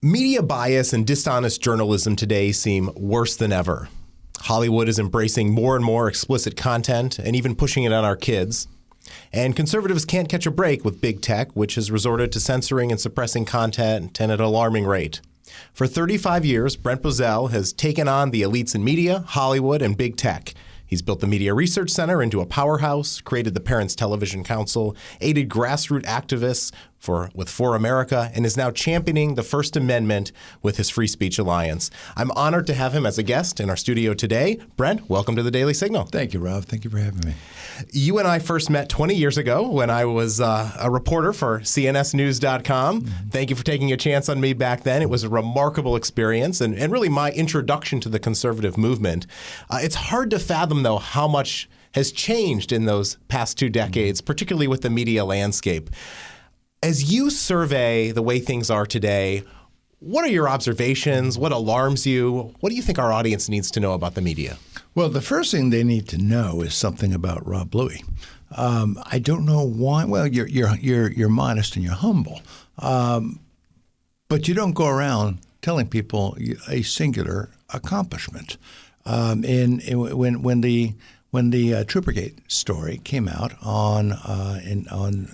Media bias and dishonest journalism today seem worse than ever. Hollywood is embracing more and more explicit content and even pushing it on our kids. And conservatives can't catch a break with big tech, which has resorted to censoring and suppressing content at an alarming rate. For 35 years, Brent Bozell has taken on the elites in media, Hollywood, and big tech. He's built the Media Research Center into a powerhouse, created the Parents Television Council, aided grassroots activists with ForAmerica, and is now championing the First Amendment with his Free Speech Alliance. I'm honored to have him as a guest in our studio today. Brent, welcome to the Daily Signal. Thank you, Rob. Thank you for having me. You and I first met 20 years ago when I was a reporter for cnsnews.com. Thank you for taking a chance on me back then. It was a remarkable experience and really my introduction to the conservative movement. It's hard to fathom, though, how much has changed in those past 2 decades, particularly with the media landscape. As you survey the way things are today, what are your observations? What alarms you? What do you think our audience needs to know about the media? Well, the first thing they need to know is something about Rob Bluey. I don't know why. Well, you're modest and you're humble, but you don't go around telling people a singular accomplishment. When the Troopergate story came out on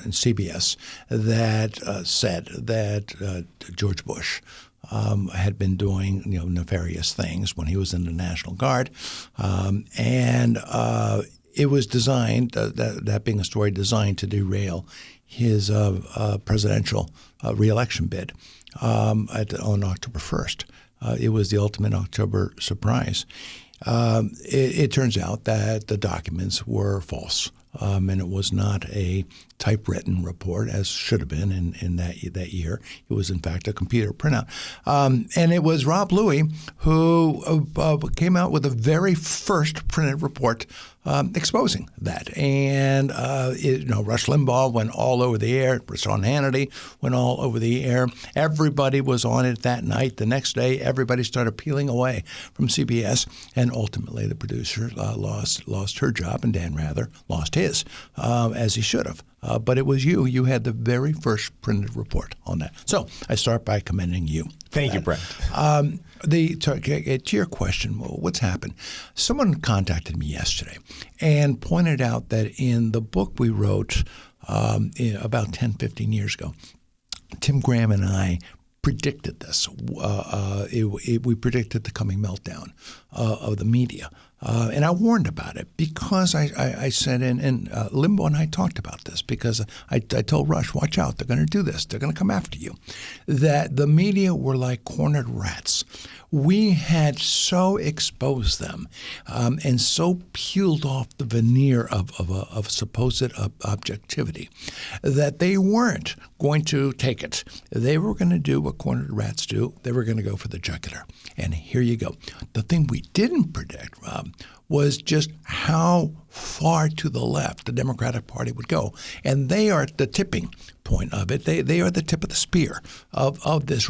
CBS that said that George Bush had been doing nefarious things when he was in the National Guard, and it was designed, that being a story designed to derail his presidential reelection bid on October 1st. It was the ultimate October surprise. It turns out that the documents were false, and it was not a typewritten report, as should have been in that year. It was, in fact, a computer printout. And it was Rob Bluey who came out with the very first printed report exposing that. And Rush Limbaugh went all over the air. Sean Hannity went all over the air. Everybody was on it that night. The next day, everybody started peeling away from CBS. And ultimately, the producer lost her job, and Dan Rather lost his, as he should have. But it was you. You had the very first printed report on that. So I start by commending you. Thank you, Brent. To your question, what's happened? Someone contacted me yesterday and pointed out that in the book we wrote about 10, 15 years ago, Tim Graham and I predicted this. We predicted the coming meltdown of the media. And I warned about it because I said, and Limbaugh and I talked about this because I told Rush, watch out, they're going to do this. They're going to come after you. That the media were like cornered rats. We had so exposed them and so peeled off the veneer of supposed objectivity that they weren't going to take it. They were going to do what cornered rats do. They were going to go for the jugular. And here you go. The thing we didn't predict, Rob, was just how far to the left the Democratic Party would go. And they are at the tipping point of it. They are the tip of the spear of this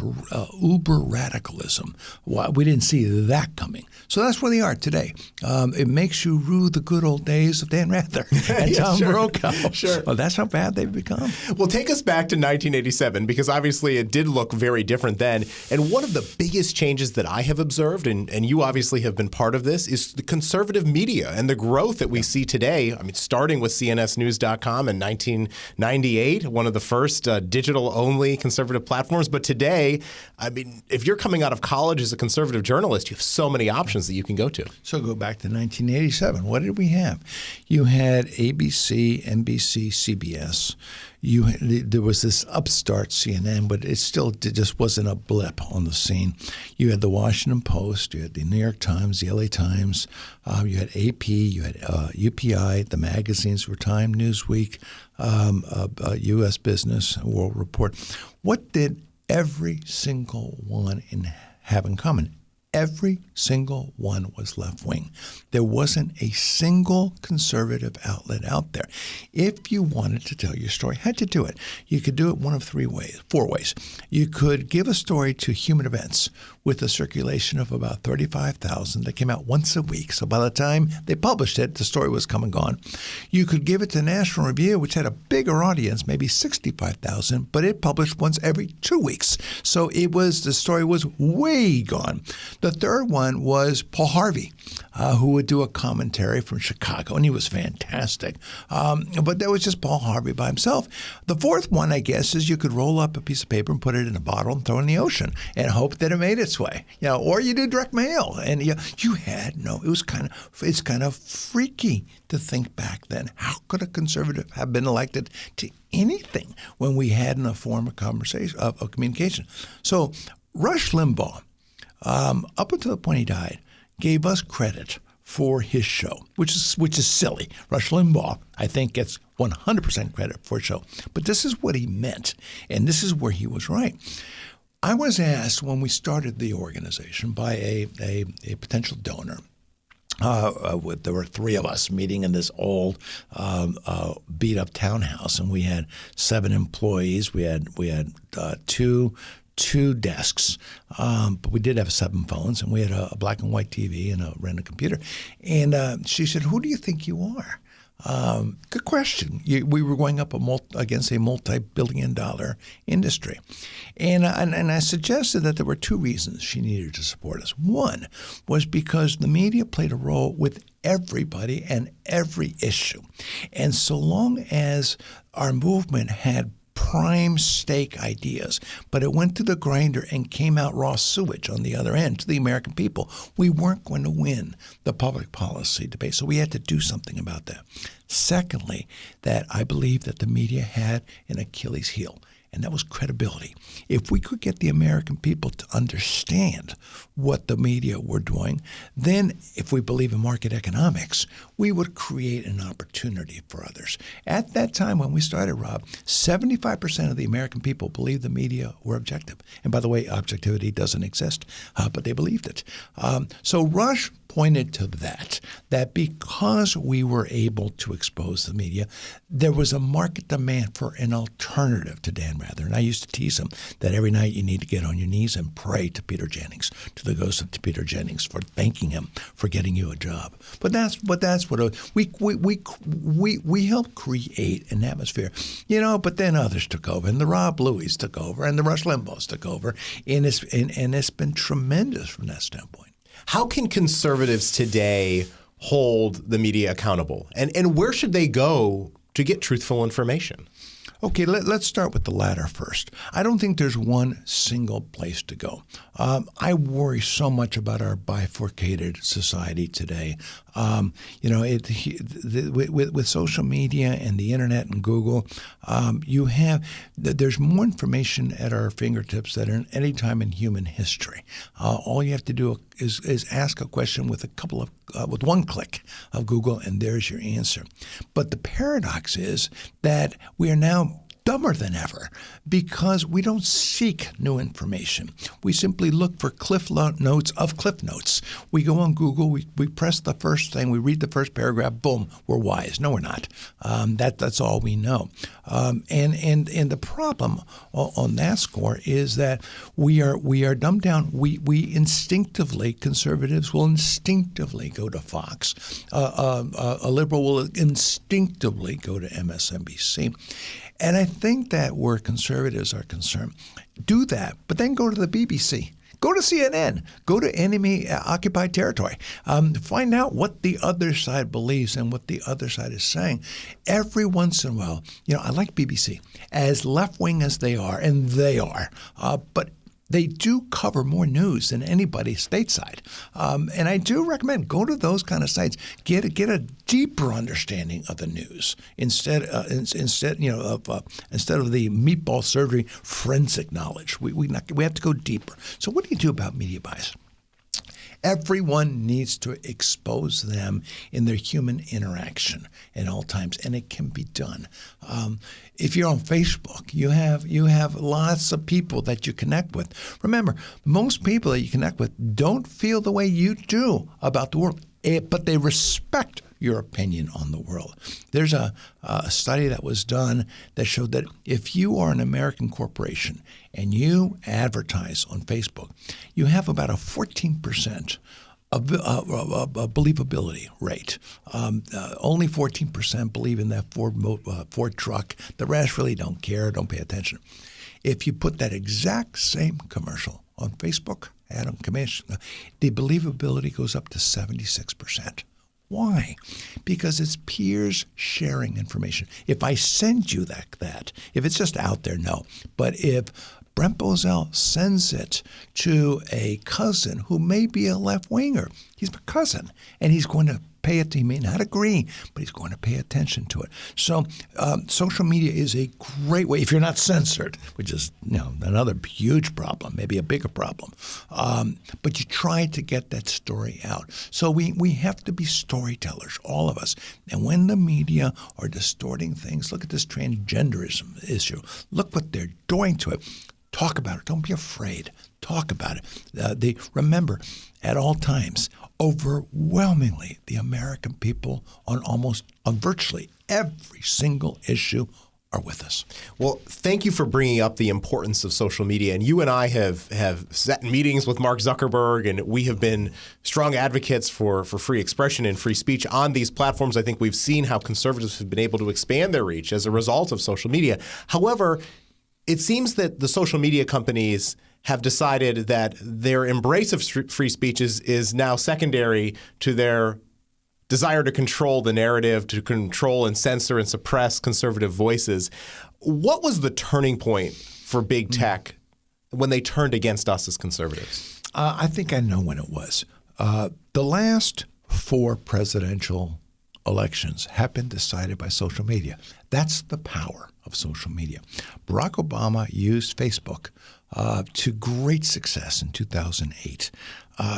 uber radicalism. Well, we didn't see that coming. So that's where they are today. It makes you rue the good old days of Dan Rather and Yeah, Tom sure. Brokaw. Sure. Well, that's how bad they've become. Well, take us back to 1987, because obviously it did look very different then. And one of the biggest changes that I have observed, and you obviously have been part of this, is the conservative media and the growth that we see today. I mean, starting with cnsnews.com in 1998, one of the first digital-only conservative platforms. But today, I mean, if you're coming out of college as a conservative journalist, you have so many options that you can go to. So go back to 1987. What did we have? You had ABC, NBC, CBS. There was this upstart CNN, but it just wasn't a blip on the scene. You had the Washington Post, you had the New York Times, the LA Times, you had AP, you had UPI, the magazines were Time, Newsweek, U.S. Business, World Report. What did every single one have in common? Every single one was left-wing. There wasn't a single conservative outlet out there. If you wanted to tell your story, how'd you do it? You could do it one of four ways. You could give a story to Human Events with a circulation of about 35,000 that came out once a week. So by the time they published it, the story was come and gone. You could give it to National Review, which had a bigger audience, maybe 65,000, but it published once every 2 weeks. So the story was way gone. The third one was Paul Harvey, who would do a commentary from Chicago, and he was fantastic. But that was just Paul Harvey by himself. The fourth one, I guess, is you could roll up a piece of paper and put it in a bottle and throw it in the ocean and hope that it made its way. Or you do direct mail, and you had no. It's kind of freaky to think back then. How could a conservative have been elected to anything when we hadn't a form of conversation of communication? So Rush Limbaugh, up until the point he died, gave us credit for his show, which is silly. Rush Limbaugh, I think, gets 100% credit for his show. But this is what he meant, and this is where he was right. I was asked when we started the organization by a potential donor. There were three of us meeting in this old beat-up townhouse, and we had 7 employees. We had two desks, but we did have 7 phones, and we had a black and white TV and a random computer. And she said, "Who do you think you are?" Good question. We were going up against a multi-billion-dollar industry. And I suggested that there were 2 reasons she needed to support us. One was because the media played a role with everybody and every issue. And so long as our movement had prime stake ideas, but it went through the grinder and came out raw sewage on the other end to the American people, we weren't going to win the public policy debate. So we had to do something about that. Secondly, that I believe that the media had an Achilles heel, and that was credibility. If we could get the American people to understand what the media were doing, then if we believe in market economics, we would create an opportunity for others. At that time when we started, Rob, 75% of the American people believed the media were objective. And by the way, objectivity doesn't exist, but they believed it. So Rush pointed to that because we were able to expose the media, there was a market demand for an alternative to Dan Rather. And I used to tease him that every night you need to get on your knees and pray to Peter Jennings, to the ghost of Peter Jennings, for thanking him for getting you a job. But that's what we helped create an atmosphere, But then others took over, and the Rob Louis took over, and the Rush Limbaughs took over, and it's been tremendous from that standpoint. How can conservatives today hold the media accountable? And where should they go to get truthful information? Okay, let's start with the latter first. I don't think there's one single place to go. I worry so much about our bifurcated society today. With social media and the internet and Google, there's more information at our fingertips than at any time in human history. All you have to do is ask a question with with one click of Google, and there's your answer. But the paradox is that we are now dumber than ever because we don't seek new information. We simply look for cliff notes of cliff notes. We go on Google, we press the first thing, we read the first paragraph, boom, we're wise. No, we're not. That's all we know. And the problem on that score is that we are dumbed down. We instinctively, conservatives will instinctively go to Fox. A liberal will instinctively go to MSNBC. And I think that where conservatives are concerned, do that, but then go to the BBC. Go to CNN. Go to enemy-occupied territory. Find out what the other side believes and what the other side is saying. Every once in a while, I like BBC, as left-wing as they are, and they are, but they do cover more news than anybody stateside. And I do recommend go to those kind of sites. Get a deeper understanding of the news instead of the meatball surgery forensic knowledge. We have to go deeper. So what do you do about media bias? Everyone needs to expose them in their human interaction at all times, and it can be done. If you're on Facebook, you have lots of people that you connect with. Remember, most people that you connect with don't feel the way you do about the world, but they respect your opinion on the world. There's a study that was done that showed that if you are an American corporation and you advertise on Facebook, you have about a 14% a believability rate. Only 14% believe in that Ford truck. The rest really don't care, don't pay attention. If you put that exact same commercial on Facebook, ad on commission, the believability goes up to 76%. Why? Because it's peers sharing information. If I send you that, if it's just out there, no. But if Brent Bozell sends it to a cousin who may be a left-winger, he's my cousin, and he's going to pay it. He may not agree, but he's going to pay attention to it. So social media is a great way, if you're not censored, which is another huge problem, maybe a bigger problem. But you try to get that story out. So we have to be storytellers, all of us. And when the media are distorting things, look at this transgenderism issue. Look what they're doing to it. Talk about it. Don't be afraid. Talk about it. Remember, at all times, overwhelmingly, the American people on virtually every single issue are with us. Well, thank you for bringing up the importance of social media. And you and I have sat in meetings with Mark Zuckerberg, and we have been strong advocates for free expression and free speech on these platforms. I think we've seen how conservatives have been able to expand their reach as a result of social media. However, it seems that the social media companies have decided that their embrace of free speech is now secondary to their desire to control the narrative, to control and censor and suppress conservative voices. What was the turning point for big tech when they turned against us as conservatives? I think I know when it was. The last 4 presidential elections have been decided by social media. That's the power of social media. Barack Obama used Facebook to great success in 2008.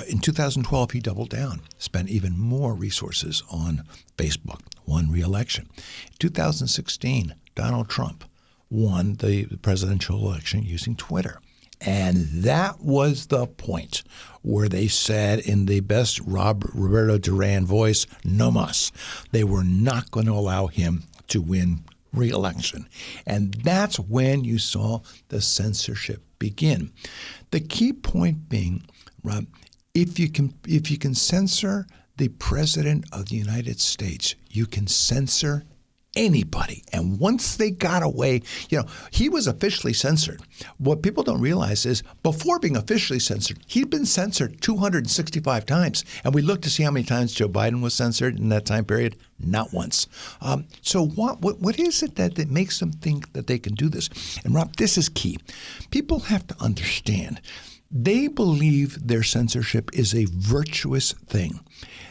In 2012, he doubled down, spent even more resources on Facebook, won re-election. In 2016, Donald Trump won the presidential election using Twitter. And that was the point where they said in the best Roberto Duran voice, no mas. They were not going to allow him to win re-election. And that's when you saw the censorship begin. The key point being, Rob, if you can censor the President of the United States, you can censor anybody. And once they got away, he was officially censored. What people don't realize is before being officially censored, he'd been censored 265 times. And we looked to see how many times Joe Biden was censored in that time period. Not once. So what is it that makes them think that they can do this? And Rob, this is key. People have to understand. They believe their censorship is a virtuous thing.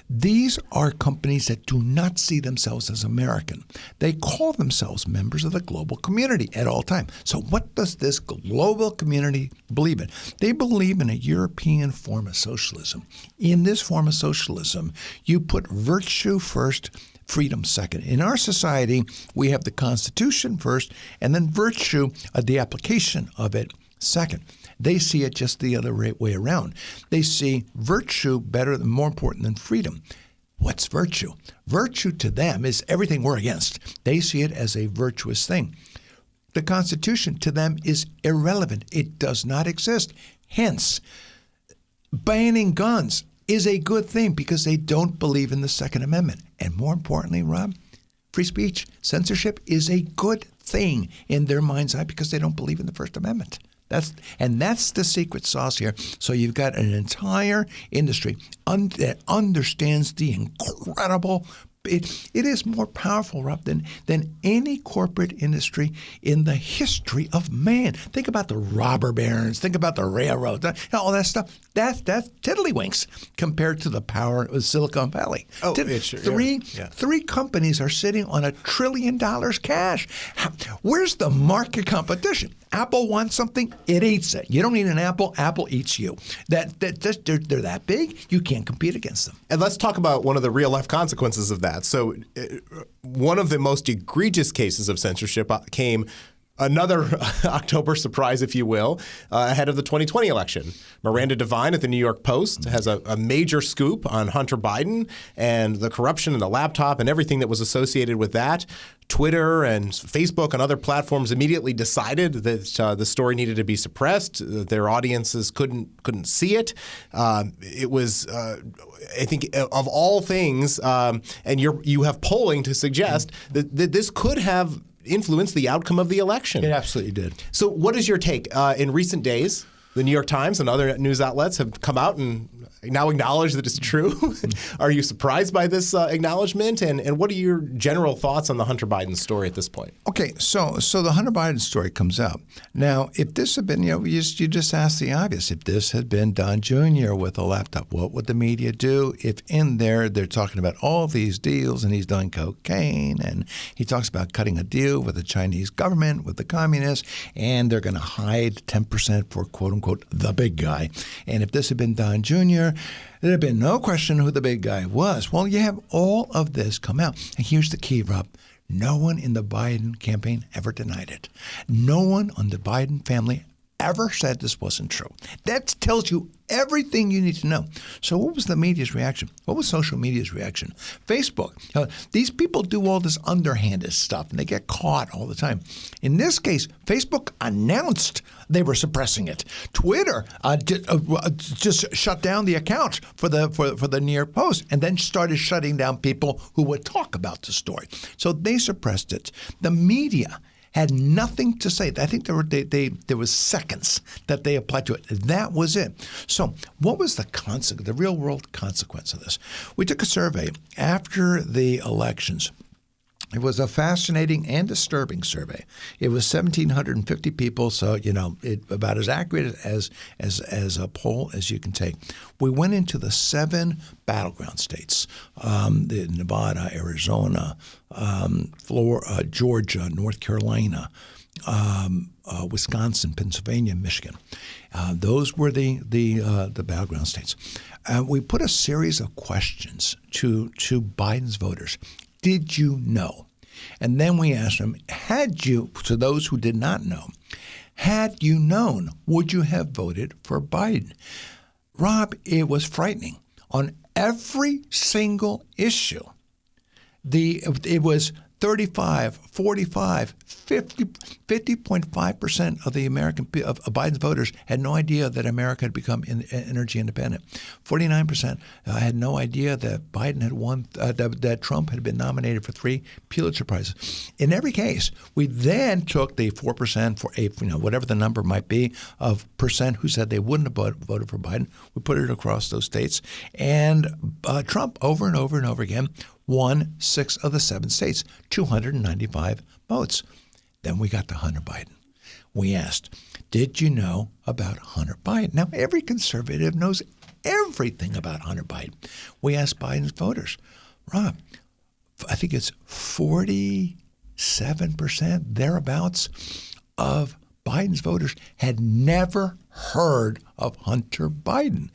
These are companies that do not see themselves as American. They call themselves members of the global community at all times. So what does this global community believe in? They believe in a European form of socialism. In this form of socialism, you put virtue first, freedom second. In our society, we have the Constitution first, and then virtue, the application of it, second. They see it just the other way around. They see virtue more important than freedom. What's virtue? Virtue to them is everything we're against. They see it as a virtuous thing. The Constitution to them is irrelevant. It does not exist. Hence, banning guns is a good thing because they don't believe in the Second Amendment. And more importantly, Rob, free speech, censorship is a good thing in their mind's eye because they don't believe in the First Amendment. That's the secret sauce here. So you've got an entire industry that understands the incredible. It is more powerful, Rob, than any corporate industry in the history of man. Think about the robber barons. Think about the railroads. All that stuff. That's tiddlywinks compared to the power of Silicon Valley. Oh, Three companies are sitting on $1 trillion cash. Where's the market competition? Apple wants something, it eats it. You don't need an apple, Apple eats you. They're that big, you can't compete against them. And let's talk about one of the real-life consequences of that. So one of the most egregious cases of censorship came another October surprise, if you will, ahead of the 2020 election. Miranda Devine at the New York Post has a major scoop on Hunter Biden and the corruption in the laptop and everything that was associated with that. Twitter and Facebook and other platforms immediately decided that the story needed to be suppressed. Their audiences couldn't see it. It was, I think, of all things, and you have polling to suggest that this could have influenced the outcome of the election. It absolutely did. So what is your take? In recent days, the New York Times and other news outlets have come out and now acknowledge that it's true. Are you surprised by this acknowledgement? And what are your general thoughts on the Hunter Biden story at this point? Okay, so the Hunter Biden story comes out. Now, if this had been, you just ask the obvious. If this had been Don Jr. with a laptop, what would the media do? If in there they're talking about all these deals and he's done cocaine and he talks about cutting a deal with the Chinese government, with the communists, and they're going to hide 10% for quote unquote the big guy. And if this had been Don Jr., there'd have been no question who the big guy was. Well, you have all of this come out. And here's the key, Rob. No one in the Biden campaign ever denied it. No one on the Biden family ever said this wasn't true. That tells you everything you need to know. So what was the media's reaction? What was social media's reaction? Facebook. These people do all this underhanded stuff, and they get caught all the time. In this case, Facebook announced they were suppressing it. Twitter just shut down the account for the New York Post, and then started shutting down people who would talk about the story. So they suppressed it. The media had nothing to say. I think there was seconds that they applied to it. That was it. So what was the real world consequence of this? We took a survey after the elections. It was a fascinating and disturbing survey. It was 1,750 people, so about as accurate as a poll as you can take. We went into the 7 battleground states: the Nevada, Arizona, Florida, Georgia, North Carolina, Wisconsin, Pennsylvania, Michigan. Those were the battleground states. We put a series of questions to Biden's voters. Did you know? And then we asked them, to those who did not know, had you known, would you have voted for Biden? Rob, it was frightening. On every single issue, it was 35, 45, 50.5% of the of Biden's voters had no idea that America had become energy independent. 49% had no idea that Biden had won, that Trump had been nominated for 3 Pulitzer Prizes. In every case, we then took the 4%, whatever the number might be, of percent who said they wouldn't have voted for Biden. We put it across those states, and Trump over and over and over again won 6 of the 7 states, 295 votes. Then we got to Hunter Biden. We asked, did you know about Hunter Biden? Now, every conservative knows everything about Hunter Biden. We asked Biden's voters, Rob, I think it's 47%, thereabouts, of Biden's voters had never heard of Hunter Biden.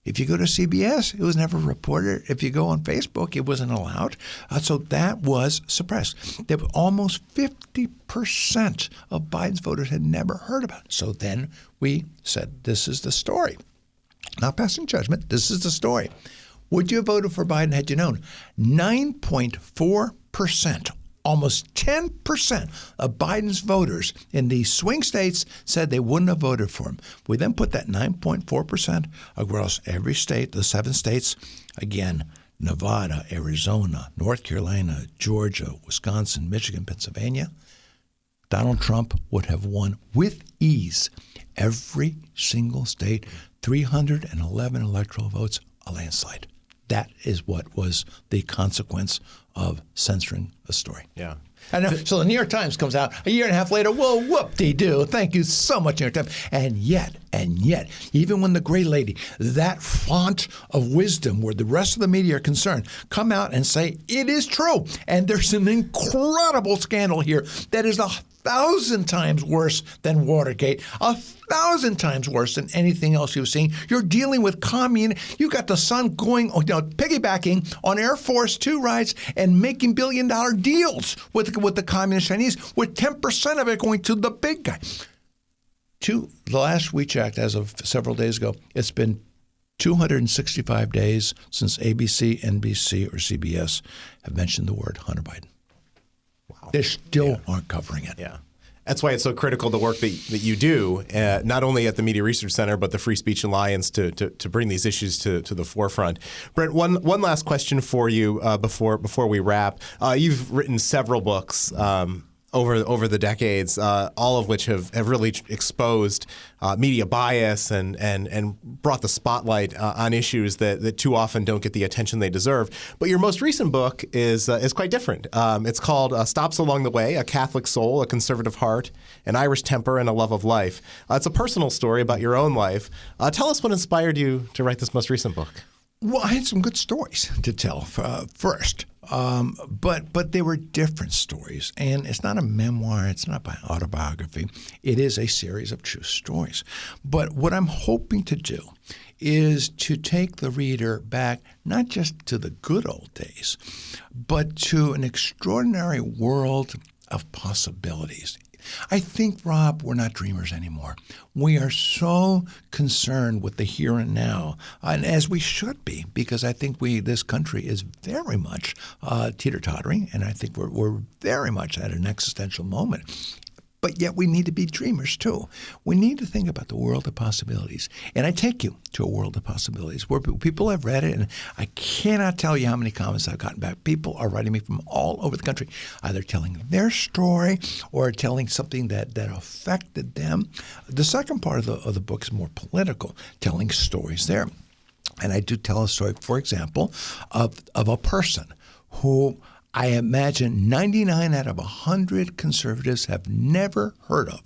If you go to CBS, it was never reported. If you go on Facebook, it wasn't allowed. So that was suppressed. There were almost 50% of Biden's voters had never heard about it. So then we said, this is the story. Not passing judgment. This is the story. Would you have voted for Biden had you known? 9.4%. Almost 10% of Biden's voters in the swing states said they wouldn't have voted for him. We then put that 9.4% across every state, the 7 states. Again, Nevada, Arizona, North Carolina, Georgia, Wisconsin, Michigan, Pennsylvania. Donald Trump would have won with ease every single state, 311 electoral votes, a landslide. That is what was the consequence of censoring a story. Yeah. And so the New York Times comes out a year and a half later. Whoa, whoop-de-doo. Thank you so much, New York Times. And yet, And yet, even when the great lady, that font of wisdom where the rest of the media are concerned, come out and say it is true. And there's an incredible scandal here that is 1,000 times worse than Watergate, 1,000 times worse than anything else you've seen. You're dealing with you got the Sun going, piggybacking on Air Force Two rides and making billion-dollar deals with the communist Chinese, with 10% of it going to the big guy. The last we checked, as of several days ago, it's been 265 days since ABC, NBC, or CBS have mentioned the word Hunter Biden. Wow. They still aren't covering it. Yeah. That's why it's so critical, the work that you do, not only at the Media Research Center, but the Free Speech Alliance to bring these issues to the forefront. Brent, one last question for you before we wrap. You've written several books over the decades, all of which have really exposed media bias and brought the spotlight on issues that too often don't get the attention they deserve. But your most recent book is quite different. It's called Stops Along the Way: A Catholic Soul, a Conservative Heart, an Irish Temper, and a Love of Life. It's a personal story about your own life. Tell us what inspired you to write this most recent book. Well, I had some good stories to tell first, but they were different stories. And it's not a memoir. It's not an autobiography. It is a series of true stories. But what I'm hoping to do is to take the reader back not just to the good old days, but to an extraordinary world of possibilities. I think, Rob, we're not dreamers anymore. We are so concerned with the here and now, and as we should be, because I think this country is very much teeter-tottering, and I think we're very much at an existential moment. But yet we need to be dreamers, too. We need to think about the world of possibilities. And I take you to a world of possibilities where people have read it, and I cannot tell you how many comments I've gotten back. People are writing me from all over the country, either telling their story or telling something that affected them. The second part of the book is more political, telling stories there. And I do tell a story, for example, of a person who I imagine 99 out of 100 conservatives have never heard of.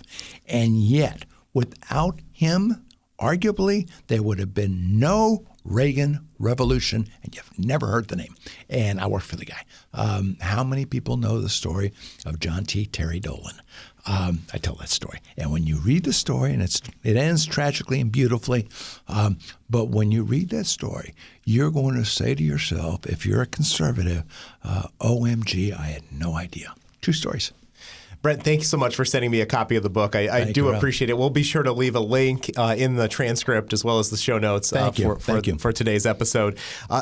And yet, without him, arguably, there would have been no Reagan Revolution, and you've never heard the name. And I worked for the guy. How many people know the story of John T. Terry Dolan? I tell that story. And when you read the story, and it ends tragically and beautifully, but when you read that story, you're going to say to yourself, if you're a conservative, OMG, I had no idea. True stories. Brent, thank you so much for sending me a copy of the book. I do appreciate it. We'll be sure to leave a link in the transcript as well as the show notes for today's episode.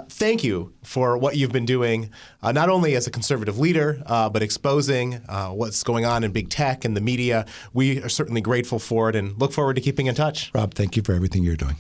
Thank you for what you've been doing, not only as a conservative leader, but exposing what's going on in big tech and the media. We are certainly grateful for it and look forward to keeping in touch. Rob, thank you for everything you're doing.